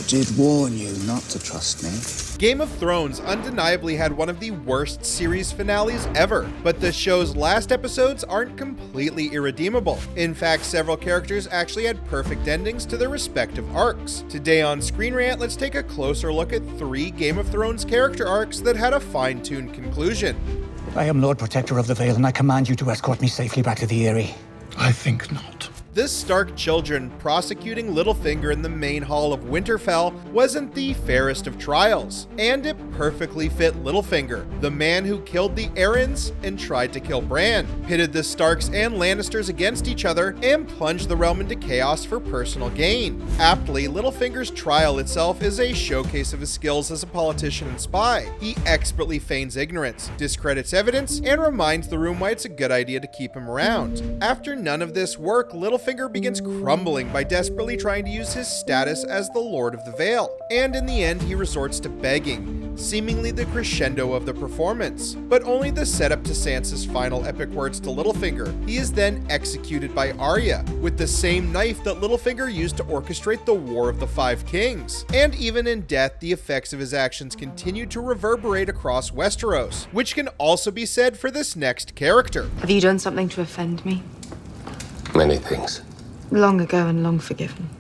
did warn you not to trust me. Game of Thrones undeniably had one of the worst series finales ever, but the show's last episodes aren't completely irredeemable. In fact, several characters actually had perfect endings to their respective arcs. Today on ScreenRant, let's take a closer look at 3 Game of Thrones character arcs that had a fine-tuned conclusion. I am Lord Protector of the Vale, and I command you to escort me safely back to the Eyrie. I think not. The Stark children prosecuting Littlefinger in the main hall of Winterfell wasn't the fairest of trials, and it perfectly fit Littlefinger, the man who killed the Arryns and tried to kill Bran, pitted the Starks and Lannisters against each other, and plunged the realm into chaos for personal gain. Aptly, Littlefinger's trial itself is a showcase of his skills as a politician and spy. He expertly feigns ignorance, discredits evidence, and reminds the room why it's a good idea to keep him around. After none of this work, Littlefinger begins crumbling by desperately trying to use his status as the Lord of the Vale, and in the end he resorts to begging, seemingly the crescendo of the performance, but only the setup to Sansa's final epic words to Littlefinger. He is then executed by Arya, with the same knife that Littlefinger used to orchestrate the War of the Five Kings, and even in death the effects of his actions continue to reverberate across Westeros, which can also be said for this next character. Have you done something to offend me? Many things. Long ago and long forgiven.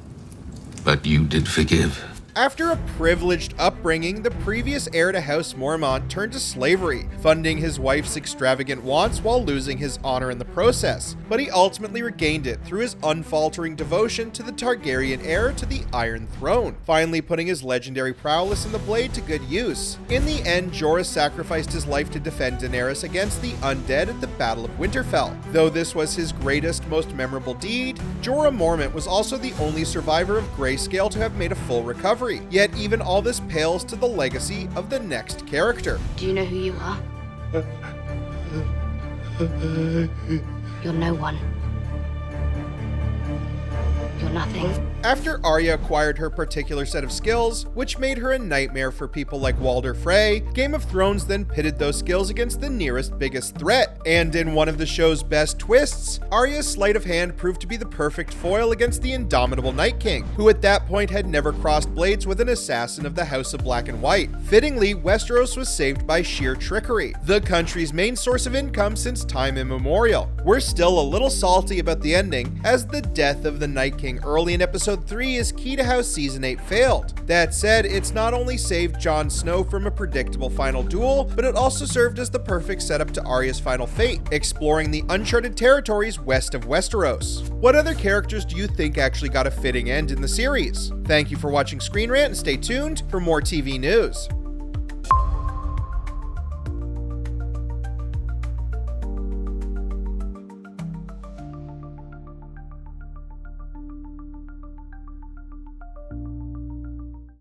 But you did forgive. After a privileged upbringing, the previous heir to House Mormont turned to slavery, funding his wife's extravagant wants while losing his honor in the process. But he ultimately regained it through his unfaltering devotion to the Targaryen heir to the Iron Throne, finally putting his legendary prowess in the blade to good use. In the end, Jorah sacrificed his life to defend Daenerys against the undead at the Battle of Winterfell. Though this was his greatest, most memorable deed, Jorah Mormont was also the only survivor of Grayscale to have made a full recovery. Yet even all this pales to the legacy of the next character. Do you know who you are? You're no one. You're nothing. After Arya acquired her particular set of skills, which made her a nightmare for people like Walder Frey, Game of Thrones then pitted those skills against the nearest biggest threat. And in one of the show's best twists, Arya's sleight of hand proved to be the perfect foil against the indomitable Night King, who at that point had never crossed blades with an assassin of the House of Black and White. Fittingly, Westeros was saved by sheer trickery, the country's main source of income since time immemorial. We're still a little salty about the ending, as the death of the Night King early in episode 3 is key to how Season 8 failed. That said, it's not only saved Jon Snow from a predictable final duel, but it also served as the perfect setup to Arya's final fate, exploring the uncharted territories west of Westeros. What other characters do you think actually got a fitting end in the series? Thank you for watching ScreenRant and stay tuned for more TV news.